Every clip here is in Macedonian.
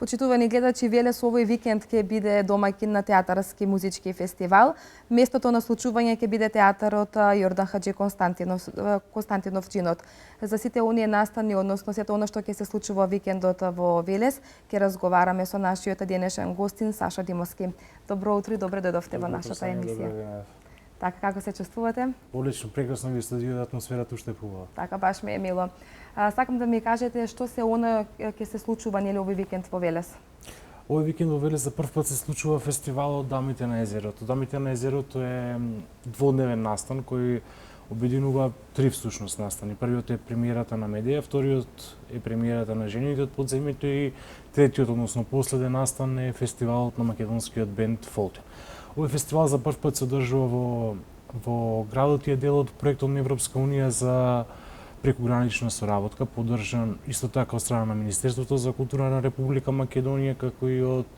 Почитувани гледачи, Велес овој викенд ќе биде домаќин на театарски музички фестивал. Местото на случување ќе биде театарот Јордан Хаџи Константиновчинот. За сите оние настани, односно сето она што ќе се случува викендот во Велес, ќе разговараме со нашиот денешен гостин Саша Димовски. Добро утро и добре дојдовте во нашата емисија. Така, како се чувствувате? Одлично, прекрасно ви студио, атмосферата уште е хубава. Така, баш ми е мило. Сакам да ми кажете што се она ќе се случува нели овој викенд во Велес? Овој викенд во Велес за прв пат се случува фестивалот Дамите на езерото. Дамите на езерото е дводневен настан кој обединува три всушност настани. Првиот е премиерата на Медеја, вториот е премиерата на Жените од подземјето и третиот, односно последен настан е фестивалот на македонскиот бенд Фолтен. Овој фестивал за прв пат се одржува во градот и е дел од проектот на Европска унија за прекогранична соработка, поддржан исто така од страна на Министерството за култура на Република Македонија, како и од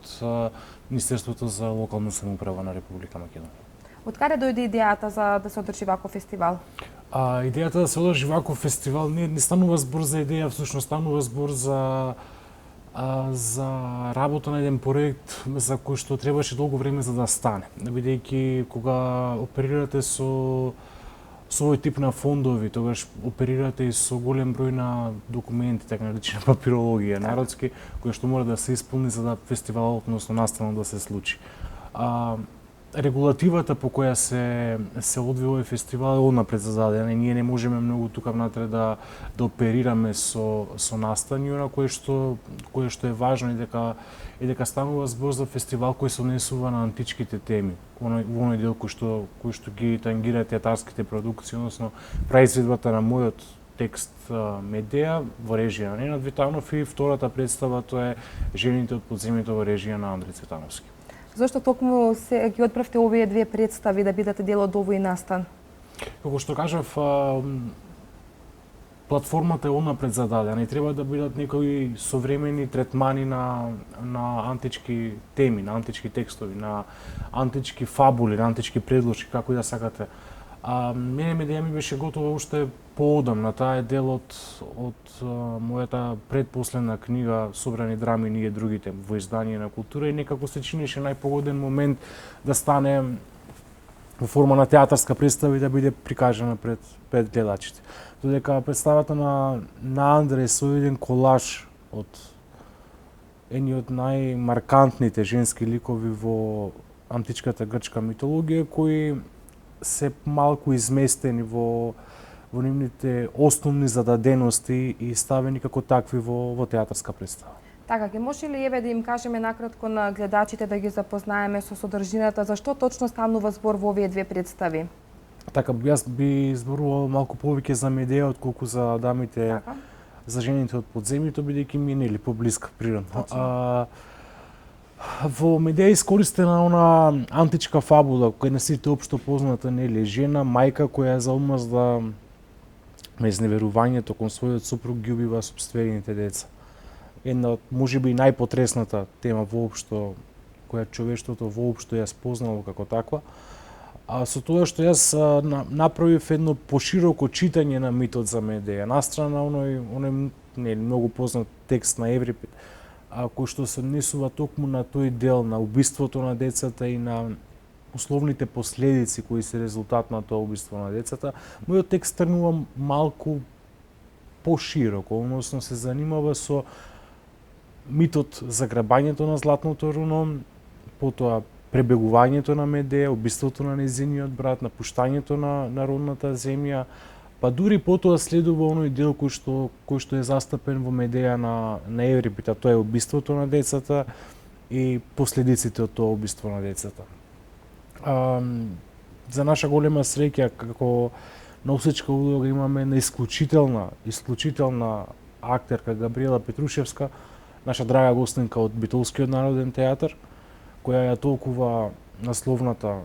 Министерството за локална самоуправа на Република Македонија. Од каде дојде идејата за да се одржи ваков фестивал? Идејата да се одржи ваков фестивал не станува збор за идеја, всушност станува збор за работа на еден проект за кој што требаше долго време за да стане. Бидејќи кога оперирате со овој тип на фондови, тогаш оперирате и со голем број на документи, така наречена папирологија народски, која што мора да се исполни за да фестивалот, односно настанот да се случи. Регулативата по која се одвива овој фестивал е однапред зададена и ние не можеме многу тука внатре да оперираме со настани, на кое што е важно и дека станува збор за фестивал кој се однесува на античките теми. Во оној дел кој што ги тангира театарските продукции, односно произведбата на мојот текст Медеја во режија на Ненад Витанов и втората представа тоа е Жените од подземјето во режија на Андреј Цветановски. Зошто токму ги одбравте овие две представи да бидат дел од овој настан? Како што кажав, платформата е онапред зададена и треба да бидат некои современи третмани на антички теми, на антички текстови, на антички фабули, на антички предложи, како и да сакате. Мене Медеја ми беше готова уште поодамна. Таа е дел од мојата предпоследна книга Собрани драми ние другите во издание на култура и некако се чинеше најпогоден момент да стане во форма на театарска представа и да биде прикажана пред гледачите. Додека представата на Андреј со еден колаж од едни од најмаркантните женски ликови во античката грчка митологија кои се малку изместени во нивните основни зададености и ставени како такви во театарска представа. Така, ќе може ли да им кажеме накратко на гледачите да ги запознаеме со содржината, зашто точно станува збор во овие две представи? Така, јас би зборувал малку повеќе за Медеја отколку за дамите, така, за Жените од подземјето, бидејќи ми е нели поблиска природно. Во Медеја искористена она античка фабула, која на сите општо позната, нели, жена, мајка која за одмазда на изневерувањето кон својот супруг ги убива сопствените деца. Една од можеби најпотресната тема воопшто која човештвото воопшто ја спознало како таква. Со тоа што јас направив едно пошироко читање на митот за Медеја, настрана оној нели многу познат текст на Еврипид, кој што се однесува токму на тој дел на убиството на децата и на условните последици кои се резултат на тоа убиство на децата, мојот текст тргнува малку пошироко, односно се занимава со митот за грабањето на златното руно, потоа пребегувањето на Медеја, убиството на нејзиниот брат, напуштањето на родната земја, па дури потоа следува оној дел кој што е застапен во Медеја на Еврипид, тоа е убиството на децата и последиците од тоа убиство на децата. За наша голема среќа, како носечка улога имаме една исклучителна актерка Габриела Петрушевска, наша драга гостинка од Битолскиот народен театар, која ја толкува насловната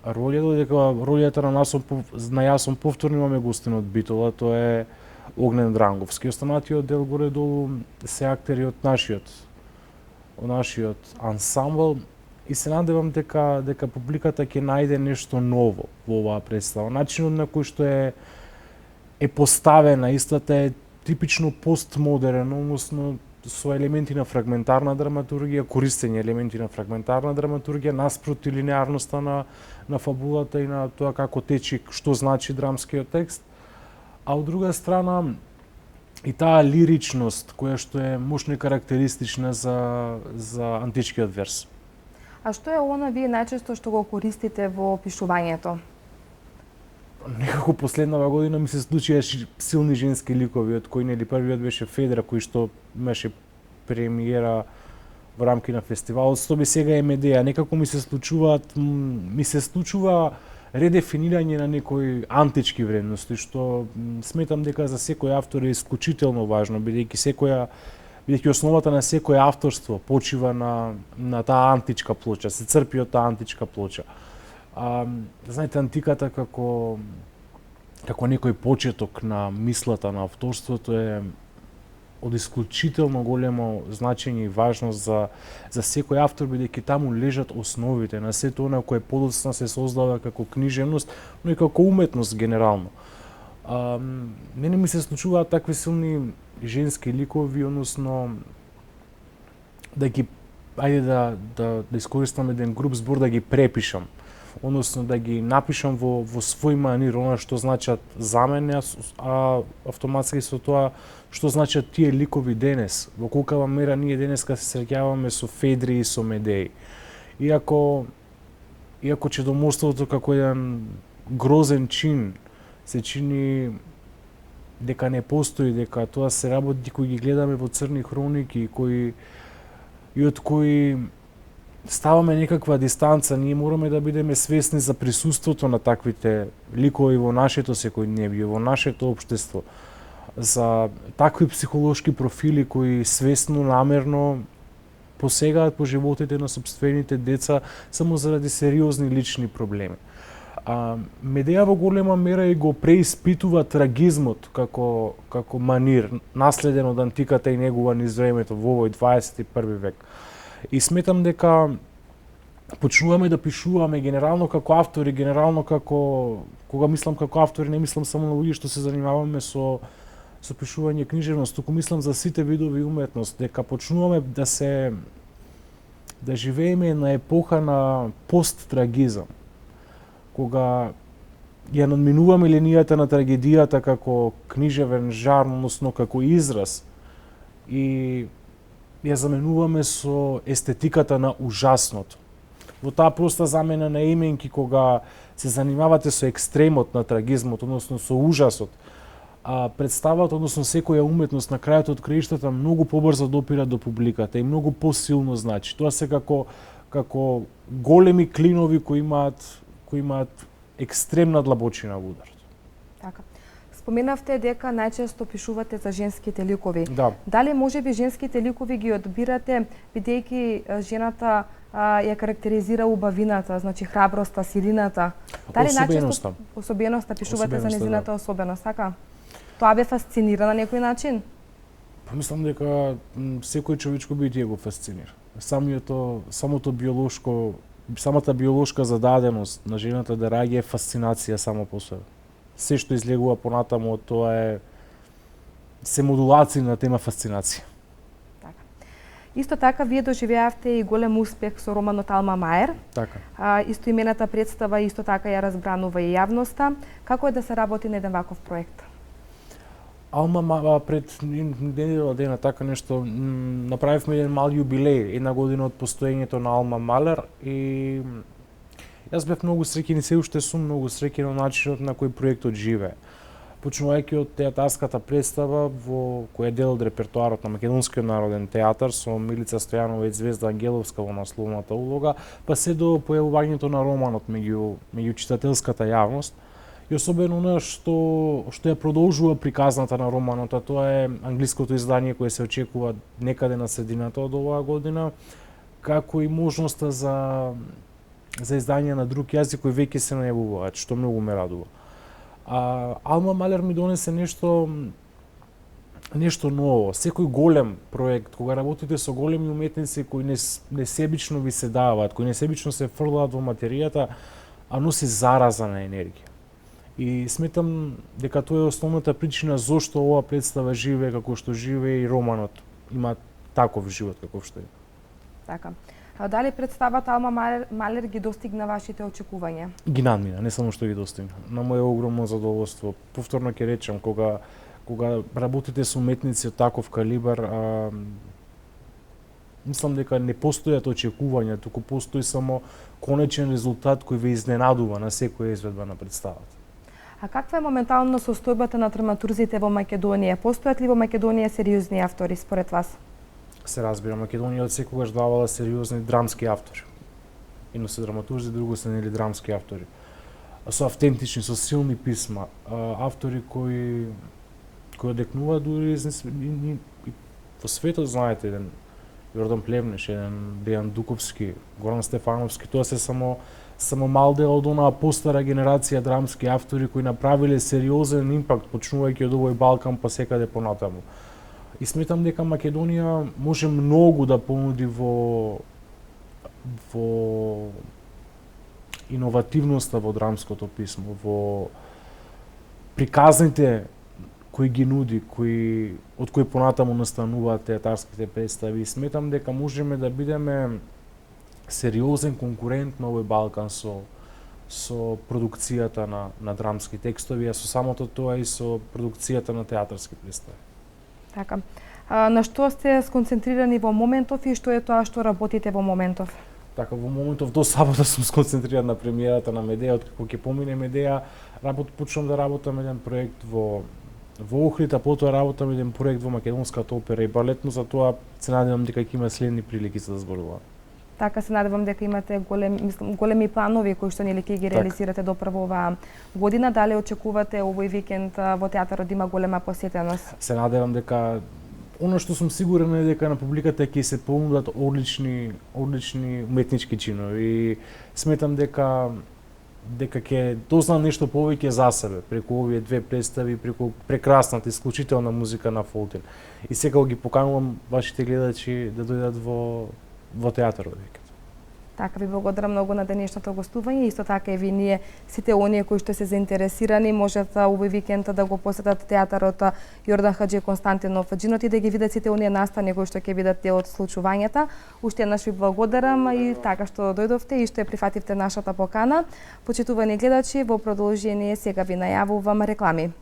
ролја, додека ролјата на јас сум повторно имаме гостин од Битола, тоа е Огнен Дранговски. Останатиот дел горе-долу се актери од нашиот ансамбл и се надевам дека публиката ќе најде нешто ново во оваа представа. Начинот на кој што е поставена, истата е типично постмодерен, односно со елементи на фрагментарна драматургија, користење елементи на фрагментарна драматургија наспроти линеарноста на фабулата и на тоа како течи, што значи драмскиот текст. А од друга страна и таа лиричност која што е мощно карактеристична за античкиот верс. А што е она вие најчесто што го користите во пишувањето? Некако последнава година ми се случија силни женски ликови, од кои нели првиот беше Федра, кој што имаше премиера во рамки на фестивалот, што би сега е Медеја. Некако ми се случува редефинирање на некои антички вредности, што сметам дека за секој автор е исклучително важно, бидејќи основата на секое авторство почива на таа античка плоча, се црпи од таа античка плоча. Знаете, антиката како некој почеток на мислата на авторството е од исклучително големо значење и важност за секој автор, бидејќи таму лежат основите на сето она кое подоцна се создава како книжевност, но и како уметност генерално. Мене ми се случуваат такви силни женски ликови, односно да искористам еден груб збор, да ги препишам, односно да ги напишам во свој манир она што значат за мене, а автоматски со тоа што значат тие ликови денес. Во колкава мера ние денеска се среќаваме со Федри и со Медеи. Иако чедоморството како еден грозен чин се чини дека не постои, дека тоа се работи кои ги гледаме во црни хроники и од кои ставаме некаква дистанца, ние мораме да бидеме свесни за присуството на таквите ликови во нашето секојдневие, во нашето општество, за такви психолошки профили кои свесно, намерно посегаат по животите на сопствените деца само заради сериозни лични проблеми. Медеја во голема мера и го преиспитува трагизмот како манир, наследен од антиката и негува низ времето во овој 21 век. И сметам дека почнуваме да пишуваме генерално како автори, генерално кога мислам како автори, не мислам само на луѓе што се занимаваме со пишување книжевност, туку мислам за сите видови уметност, дека почнуваме да живееме на епоха на посттрагизам, кога ја надминуваме линијата на трагедијата како книжевен жанр, односно како израз, и ја заменуваме со естетиката на ужасното. Во таа проста замена на именки, кога се занимавате со екстремот на трагизмот, односно со ужасот, представата, односно секоја уметност на крајот од краиштата многу побрзо допира до публиката и многу посилно значи. Тоа се како големи клинови кои имаат екстремна длабочина во ударот. Така. Споменавте дека најчесто пишувате за женските ликови. Да. Дали можеби женските ликови ги одбирате бидејќи жената ја карактеризира убавината, значи храброста, силината? Дали најчесто особеноста пишувате за незината особеност, така? Тоа ве фасцинира на некој начин? Мислам дека секој човечко битие го фасцинира. Самата биолошка зададеност на жената да раѓа е фасцинација само по себе. Се што излегува понатаму од тоа се модулации на тема фасцинација. Така. Исто така вие доживеавте и голем успех со романот Алма Маер. Така. Истоимената представа исто така ја разбранува и јавноста. Како е да се работи на еден ваков проект? Алма пред недела дена така нешто направивме еден мал јубилеј, една година од постоењето на Алма Малер, и јас бев многу среќен и се уште сум многу среќен на начинот на кој проектот живее. Почнувајќи од театарската представа која е дел од репертоарот на Македонскиот народен театар со Милица Стојанова и Звезда Ангеловска во насловната улога, па се до појавувањето на романот меѓу читателската јавност. И особено она што ја продолжува приказната на романот, а тоа е англиското издание кое се очекува некаде на средината од оваа година, како и можноста за издање на друг јазик кој веќе се најавуваат, што многу ме радува. Алма Малер ми донесе нешто ново. Секој голем проект, кога работите со големи уметници кои несебично ви се даваат, кои несебично се фрлаат во материјата, а носи зараза на енергија. И сметам дека тоа е основната причина зошто оваа представа живее како што живее и романот. Има таков живот каков што е. Така. А дали представата Алма Малер ги достигна вашите очекувања? Ги надмина, не само што ги достигна. На моје огромно задоволство. Повторно ќе речем, кога работите со уметници од таков калибар, мислам дека не постојат очекувања, туку постои само конечен резултат кој ве изненадува на секоја изведба на представата. А каква е моментално состојбата на драматурзите во Македонија? Постојат ли во Македонија сериозни автори според вас? Се разбира, Македонија од секогаш давала сериозни драмски автори. Едно се драматурзи, друго се нели драмски автори. Со автентични, со силни писма, автори кои одекнуваат дури и во светот, знаете, еден Јордан Плевнеш, еден Дејан Дуковски, Горан Стефановски, тоа се само мал дел од онаа постара генерација драмски автори кои направиле сериозен импакт, почнувајќи од овој Балкан па секаде понатаму. И сметам дека Македонија може многу да понуди во иновативноста во драмското писмо, во приказните кои ги нуди, од кои понатаму настануваат театарските представи. И сметам дека можеме да бидеме сериозен конкурент на овој Балкан со продукцијата на драмски текстови, а со самото тоа и со продукцијата на театарски представи. Така. На што сте сконцентрирани во моментов и што е тоа што работите во моментов? Така, во моментов до сабота сум сконцентриран на премиерата на Медеја, откако ќе помине Медеја, почнам да работам еден проект во Охрид, а потоа работам еден проект во Македонската опера и балет, но за тоа се надевам дека ќе има следни прилики за да зборувам. Така, се надевам дека имате големи планови кои што нели ќе ги реализирате до прво оваа година. Дали очекувате овој викенд во театарот да има голема посетеност? Се надевам дека Оно што сум сигурен е дека на публиката ќе се понудат одлични уметнички чинови и сметам дека ќе дозна нешто повеќе за себе преку овие две представи, преку прекрасната, исклучителна музика на Фолтин. И сега ги поканувам вашите гледачи да дојдат во театарот. Така, ви благодарам многу на денешното гостување. Исто така и ви ние, сите оние кои што се заинтересирани, можат овој викенд да го посетат театарот Јордан Хаџи Константинов Џинот и да ги видат сите оние настани кои што ќе бидат дел од случувањата. Уште еднаш ви благодарам и така што дојдовте и што ја прифативте нашата покана. Почитувани гледачи, во продолжение сега ви најавувам реклами.